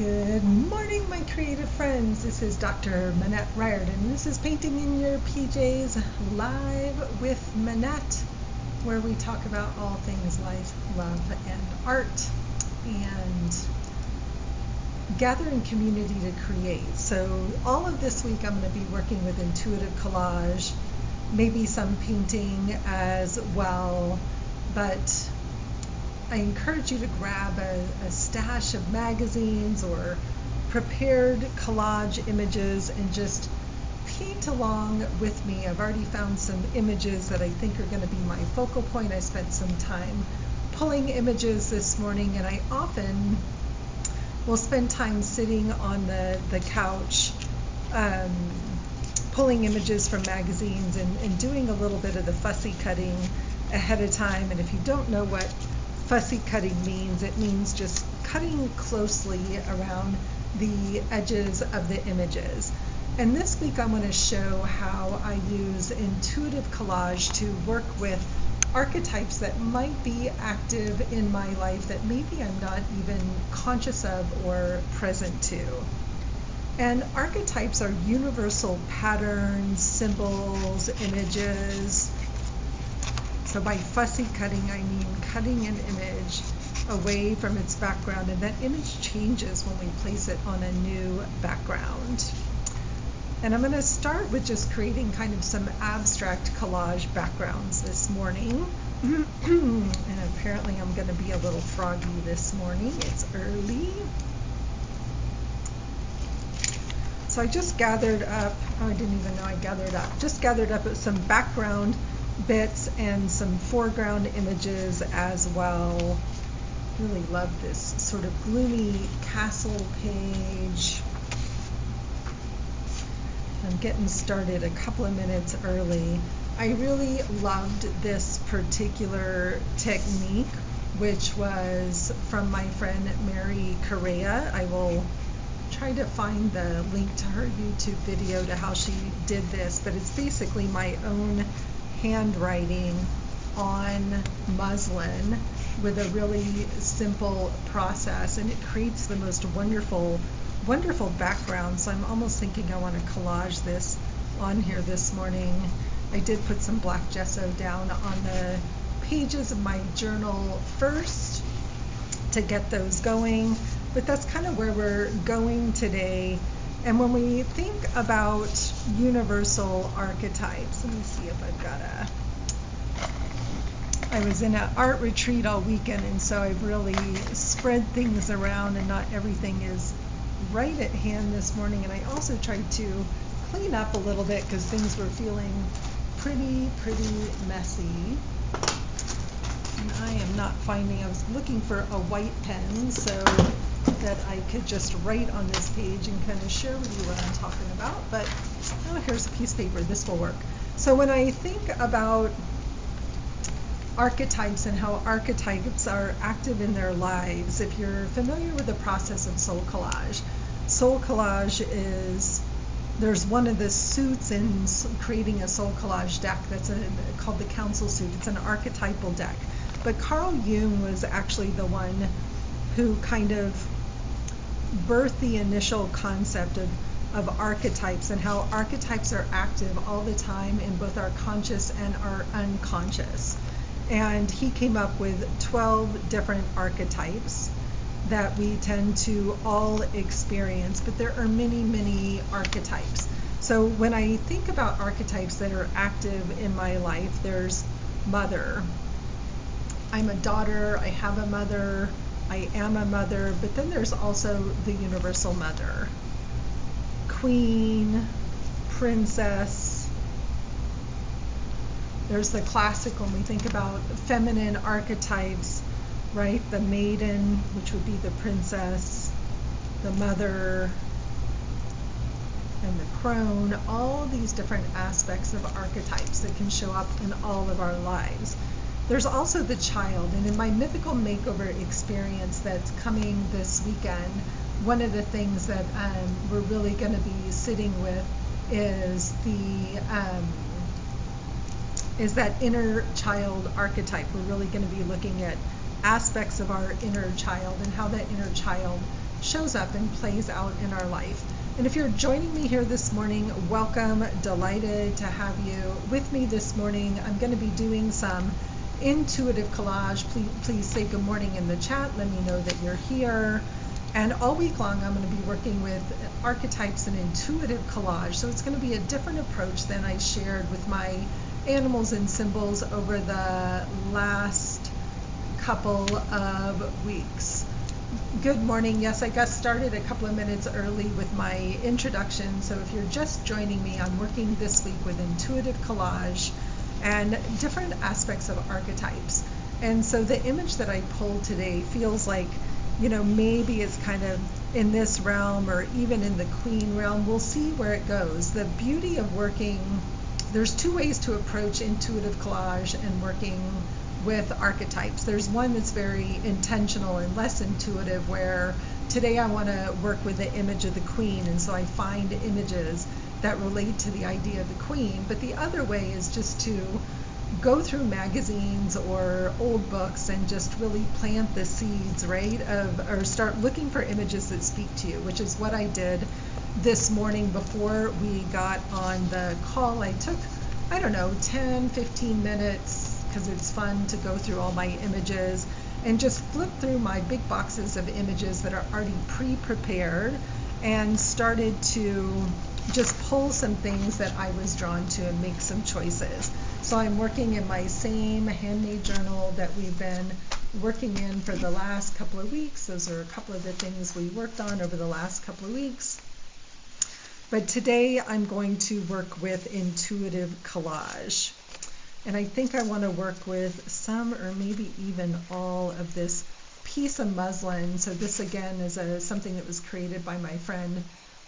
Good morning, my creative friends. This is Dr. Minette Riordan. This is Painting in Your PJs live with Minette, where we talk about all things life, love, and art, and gather in community to create. So all of this week I'm going to be working with Intuitive Collage, maybe some painting as well, but I encourage you to grab a stash of magazines or prepared collage images and just paint along with me. I've already found some images that I think are going to be my focal point. I spent some time pulling images this morning, and I often will spend time sitting on the couch pulling images from magazines and doing a little bit of the fussy cutting ahead of time. And if you don't know what fussy cutting means, it means just cutting closely around the edges of the images. And this week I'm going to show how I use Intuitive Collage to work with archetypes that might be active in my life that maybe I'm not even conscious of or present to. And archetypes are universal patterns, symbols, images. So by fussy cutting, I mean cutting an image away from its background, and that image changes when we place it on a new background. And I'm going to start with just creating kind of some abstract collage backgrounds this morning. And apparently I'm going to be a little froggy this morning. It's early. So I just gathered up, I didn't even know I gathered up, just gathered up some background bits and some foreground images as well. Really love this sort of gloomy castle page. I'm getting started a couple of minutes early. I really loved this particular technique, which was from my friend Mary Correa. I will try to find the link to her YouTube video to how she did this, but it's basically my own handwriting on muslin with a really simple process, and it creates the most wonderful background. So I'm almost thinking I want to collage this on here this morning. I did put some black gesso down on the pages of my journal first to get those going, but that's kind of where we're going today. And when we think about universal archetypes, let me see if I've got I was in an art retreat all weekend, and so I've really spread things around and not everything is right at hand this morning. And I also tried to clean up a little bit because things were feeling pretty messy. And I am not finding, I was looking for a white pen so that I could just write on this page and kind of share with you what I'm talking about. But oh, here's a piece of paper, this will work. So when I think about archetypes and how archetypes are active in their lives, if you're familiar with the process of soul collage is, there's one of the suits in creating a soul collage deck that's called the council suit. It's an archetypal deck. But Carl Jung was actually the one who kind of birthed the initial concept of archetypes and how archetypes are active all the time in both our conscious and our unconscious. And he came up with 12 different archetypes that we tend to all experience, but there are many archetypes. So when I think about archetypes that are active in my life, there's mother. I'm a daughter, I have a mother, I am a mother, but then there's also the universal mother. Queen, princess. There's the classic when we think about feminine archetypes, right? The maiden, which would be the princess, the mother, and the crone. All these different aspects of archetypes that can show up in all of our lives. There's also the child, and in my mythical makeover experience that's coming this weekend, one of the things that we're really going to be sitting with is that inner child archetype. We're really going to be looking at aspects of our inner child and how that inner child shows up and plays out in our life. And if you're joining me here this morning, welcome. Delighted to have you with me this morning. I'm going to be doing some intuitive collage. Please say good morning in the chat. Let me know that you're here. And all week long, I'm going to be working with archetypes and intuitive collage. So it's going to be a different approach than I shared with my animals and symbols over the last couple of weeks. Good morning. Yes, I got started a couple of minutes early with my introduction. So if you're just joining me, I'm working this week with intuitive collage and different aspects of archetypes. And so the image that I pulled today feels like, maybe it's kind of in this realm or even in the queen realm. We'll see where it goes. The beauty of there's two ways to approach intuitive collage and working with archetypes. There's one that's very intentional and less intuitive, where today I want to work with the image of the queen, and so I find images that relate to the idea of the queen. But the other way is just to go through magazines or old books and just really plant the seeds, right, or start looking for images that speak to you, which is what I did this morning before we got on the call. I took, 10-15 minutes, because it's fun to go through all my images and just flip through my big boxes of images that are already pre-prepared, and started to just pull some things that I was drawn to and make some choices. So I'm working in my same handmade journal that we've been working in for the last couple of weeks. Those are a couple of the things we worked on over the last couple of weeks. But today I'm going to work with intuitive collage. And I think I want to work with some or maybe even all of this piece of muslin. So this again is something that was created by my friend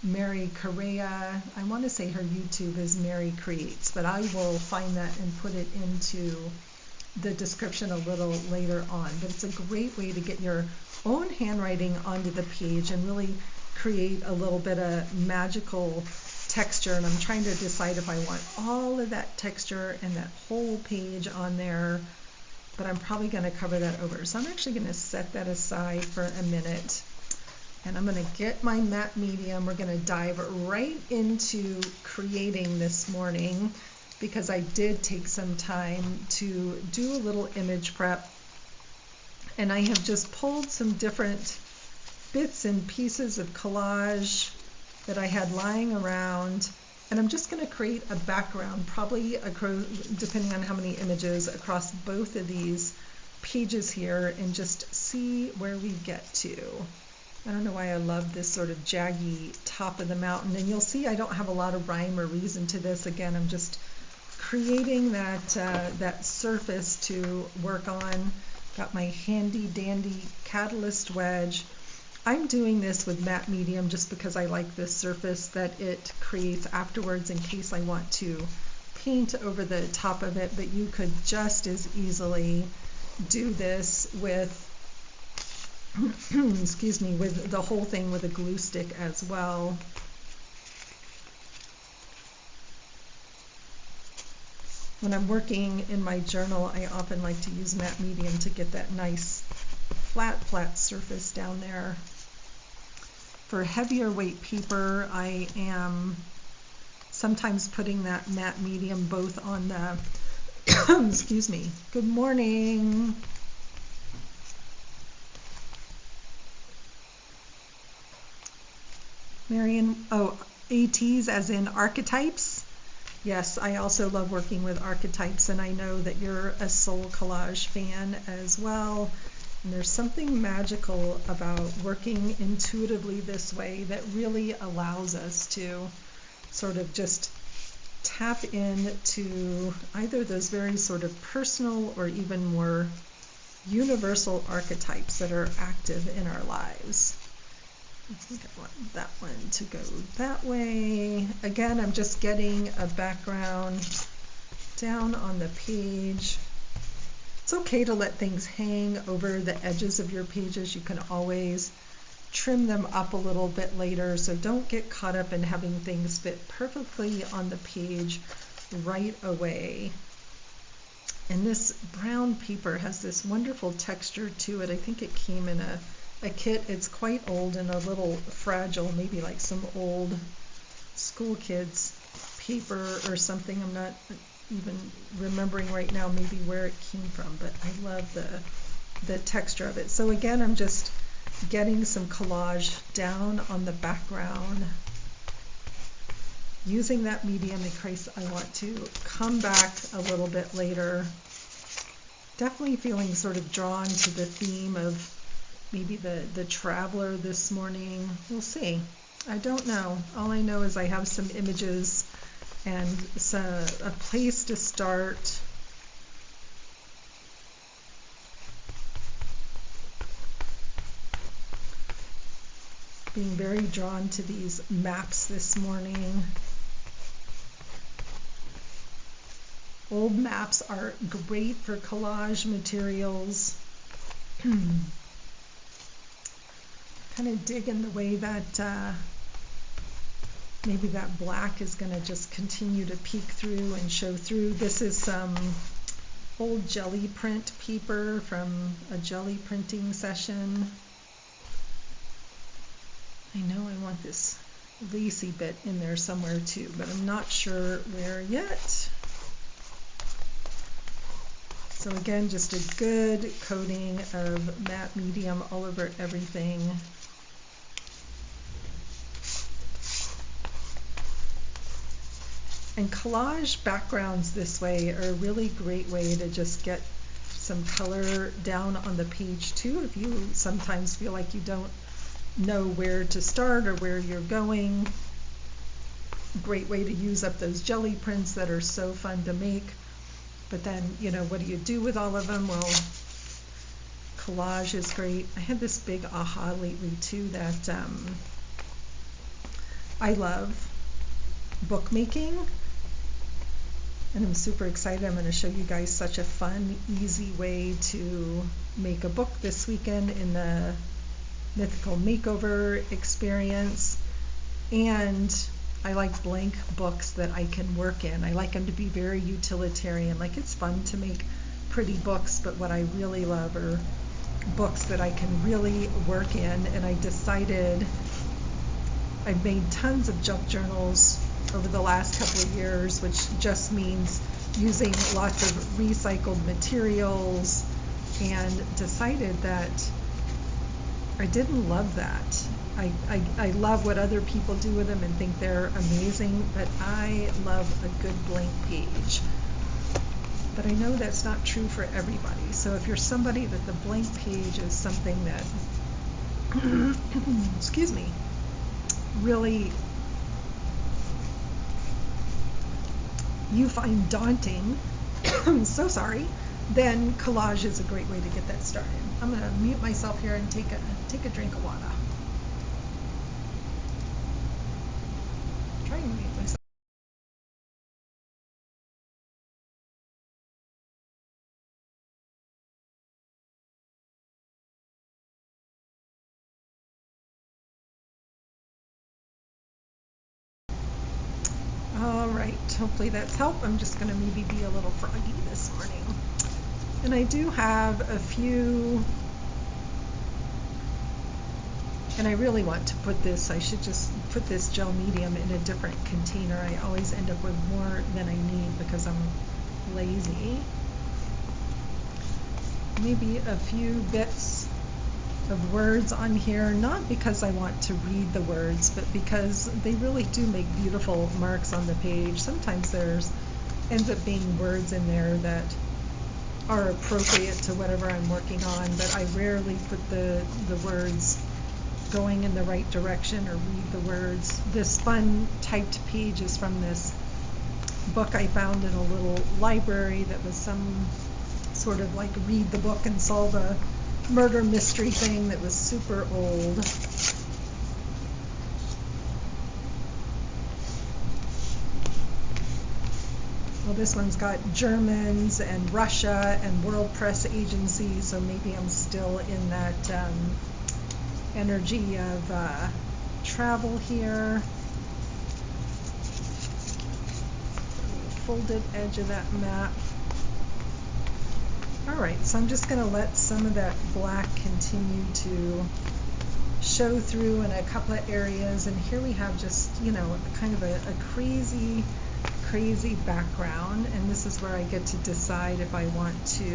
Mary Correa. I want to say her YouTube is Mary Creates, but I will find that and put it into the description a little later on. But it's a great way to get your own handwriting onto the page and really create a little bit of magical texture. And I'm trying to decide if I want all of that texture and that whole page on there, but I'm probably going to cover that over. So I'm actually going to set that aside for a minute, and I'm going to get my matte medium. We're going to dive right into creating this morning, because I did take some time to do a little image prep, and I have just pulled some different bits and pieces of collage that I had lying around, and I'm just going to create a background, probably depending on how many images, across both of these pages here, and just see where we get to. I don't know why I love this sort of jaggy top of the mountain, and you'll see I don't have a lot of rhyme or reason to this. Again, I'm just creating that surface to work on. Got my handy dandy catalyst wedge. I'm doing this with matte medium just because I like this surface that it creates afterwards, in case I want to paint over the top of it. But you could just as easily do this with excuse me, with the whole thing with a glue stick as well. When I'm working in my journal, I often like to use matte medium to get that nice flat surface down there. For heavier weight paper, I am sometimes putting that matte medium both on the excuse me, good morning. Marion, ATs as in archetypes. Yes, I also love working with archetypes, and I know that you're a soul collage fan as well. And there's something magical about working intuitively this way that really allows us to sort of just tap into either those very sort of personal or even more universal archetypes that are active in our lives. I think I want that one to go that way. Again, I'm just getting a background down on the page. It's okay to let things hang over the edges of your pages. You can always trim them up a little bit later, so don't get caught up in having things fit perfectly on the page right away. And this brown paper has this wonderful texture to it. I think it came in a a kit. It's quite old and a little fragile, maybe like some old school kids paper or something. I'm not even remembering right now maybe where it came from, but I love the texture of it. So again, I'm just getting some collage down on the background using that medium in case I want to come back a little bit later. Definitely feeling sort of drawn to the theme of maybe the traveler this morning. We'll see. I don't know. All I know is I have some images and a place to start. Being very drawn to these maps this morning. Old maps are great for collage materials. Kind of dig in the way that maybe that black is going to just continue to peek through and show through. This is some old jelly print paper from a jelly printing session. I know I want this lacy bit in there somewhere too, but I'm not sure where yet. So again, just a good coating of matte medium all over everything. And collage backgrounds this way are a really great way to just get some color down on the page too. If you sometimes feel like you don't know where to start or where you're going, great way to use up those jelly prints that are so fun to make. But then, you know, what do you do with all of them? Well, collage is great. I had this big aha lately too that I love bookmaking, and I'm super excited. I'm going to show you guys such a fun, easy way to make a book this weekend in the Mythical Makeover experience. And I like blank books that I can work in. I like them to be very utilitarian. Like, it's fun to make pretty books, but what I really love are books that I can really work in. And I decided I've made tons of junk journals over the last couple of years, which just means using lots of recycled materials, and decided that I didn't love that. I love what other people do with them and think they're amazing, but I love a good blank page. But I know that's not true for everybody. So if you're somebody that the blank page is something that, excuse me, really you find daunting, I'm so sorry, then collage is a great way to get that started. I'm going to mute myself here and take a drink of water. Try and mute myself. All right, hopefully that's helped. I'm just going to maybe be a little froggy this morning. And I do have a few, and I really want to put this, I should just put this gel medium in a different container. I always end up with more than I need because I'm lazy. Maybe a few bits of words on here, not because I want to read the words, but because they really do make beautiful marks on the page. Sometimes there's ends up being words in there that are appropriate to whatever I'm working on, but I rarely put the words going in the right direction or read the words. This fun typed page is from this book I found in a little library that was some sort of like read the book and solve a murder mystery thing that was super old. Well, this one's got Germans and Russia and World Press Agency, so maybe I'm still in that energy of travel here. Folded edge of that map. All right, so I'm just going to let some of that black continue to show through in a couple of areas, and here we have just, you know, kind of a crazy background, and this is where I get to decide if I want to,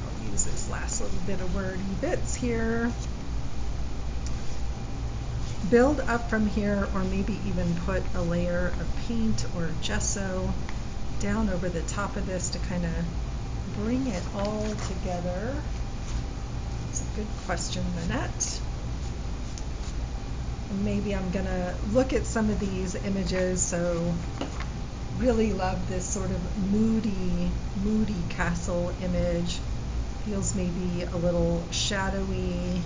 I'll use this last little bit of wordy bits here, build up from here, or maybe even put a layer of paint or gesso down over the top of this to kind of bring it all together. It's a good question, Minette. And maybe I'm gonna look at some of these images. So really love this sort of moody castle image. Feels maybe a little shadowy.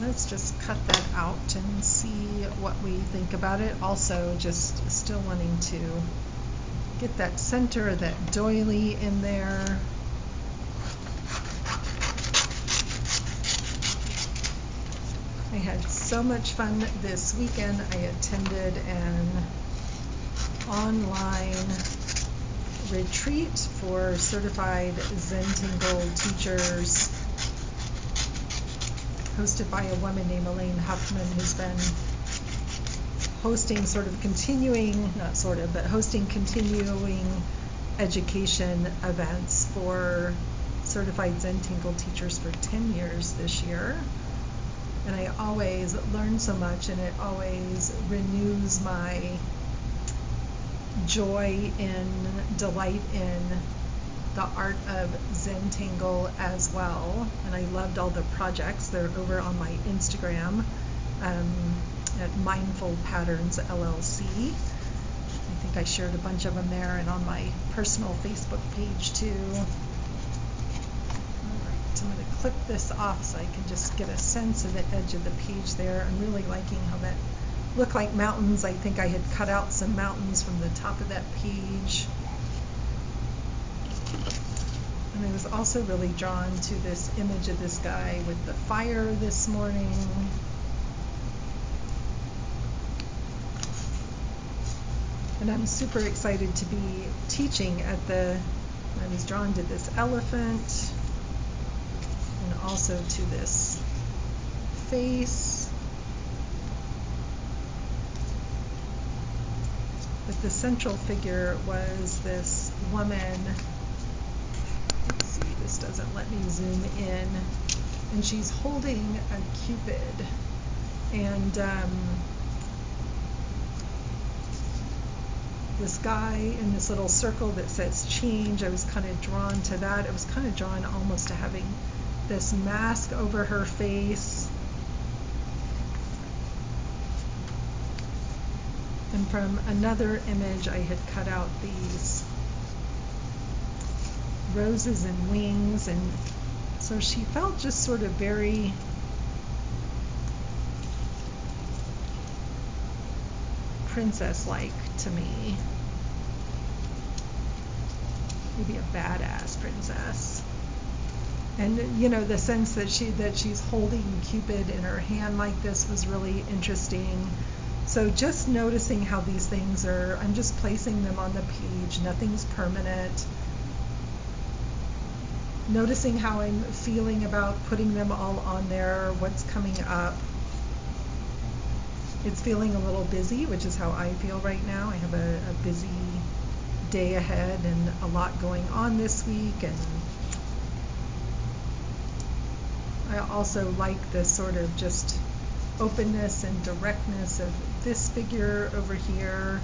Let's just cut that out and see what we think about it. Also, just still wanting to get that center, that doily in there. I had so much fun this weekend. I attended an online retreat for certified Zentangle teachers, hosted by a woman named Elaine Huffman, who's been hosting hosting continuing education events for certified Zentangle teachers for 10 years this year. And I always learn so much, and it always renews my joy and delight in the art of Zentangle as well. And I loved all the projects. They're over on my Instagram at Mindful Patterns LLC. I think I shared a bunch of them there, and on my personal Facebook page too. So I'm going to clip this off so I can just get a sense of the edge of the page there. I'm really liking how that looked like mountains. I think I had cut out some mountains from the top of that page. And I was also really drawn to this image of this guy with the fire this morning. And I'm super excited to be teaching at I was drawn to this elephant, and also to this face. But the central figure was this woman. Let's see, this doesn't let me zoom in. And she's holding a cupid. And this guy in this little circle that says change, I was kind of drawn to that. I was kind of drawn almost to having this mask over her face. And from another image, I had cut out these roses and wings, and so she felt just sort of very princess-like to me. Maybe a badass princess. And you know, the sense that she's holding Cupid in her hand like this was really interesting. So just noticing how these things are, I'm just placing them on the page, nothing's permanent. Noticing how I'm feeling about putting them all on there, what's coming up. It's feeling a little busy, which is how I feel right now. I have a busy day ahead and a lot going on this week. And I also like this sort of just openness and directness of this figure over here.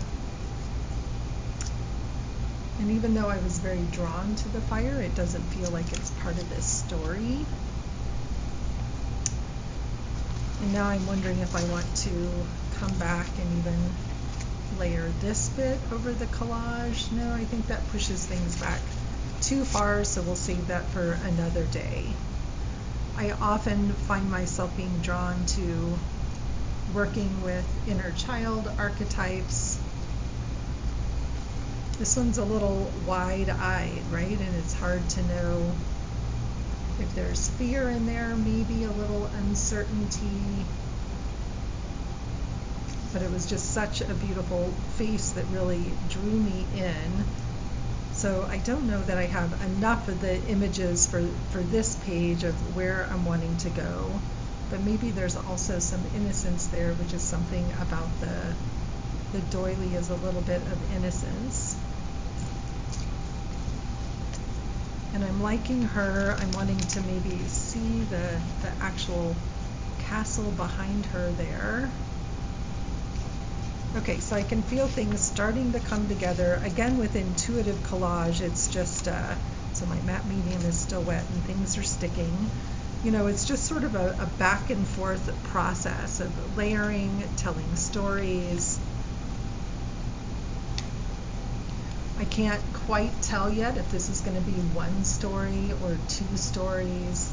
And even though I was very drawn to the fire, it doesn't feel like it's part of this story. And now I'm wondering if I want to come back and even layer this bit over the collage. No, I think that pushes things back too far, so we'll save that for another day. I often find myself being drawn to working with inner child archetypes. This one's a little wide-eyed, right? And it's hard to know if there's fear in there, maybe a little uncertainty. but it was just such a beautiful face that really drew me in. So I don't know that I have enough of the images for this page of where I'm wanting to go, but maybe there's also some innocence there, which is something about the doily is a little bit of innocence. And I'm liking her. I'm wanting to maybe see the actual castle behind her there. Okay, so I can feel things starting to come together. Again, with Intuitive Collage, it's just, so my matte medium is still wet and things are sticking. You know, it's just sort of a back and forth process of layering, telling stories. I can't quite tell yet if this is going to be one story or two stories.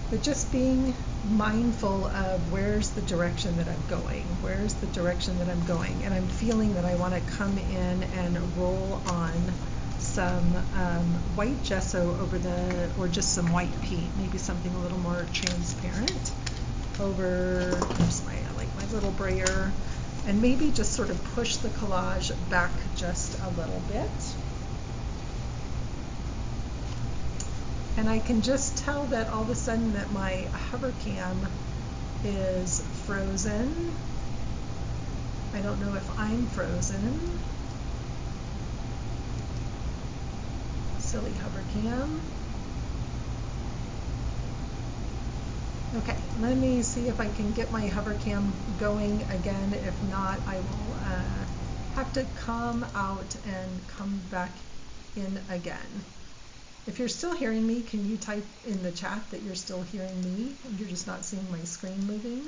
But just being mindful of where's the direction that I'm going, where's the direction that I'm going, and I'm feeling that I want to come in and roll on some white gesso over or just some white paint, maybe something a little more transparent over, oops, my little brayer, and maybe just sort of push the collage back just a little bit. And I can just tell that all of a sudden that my hover cam is frozen. I don't know if I'm frozen. Silly hover cam. Okay, let me see if I can get my hover cam going again. If not, I will have to come out and come back in again. If you're still hearing me, can you type in the chat that you're still hearing me and you're just not seeing my screen moving?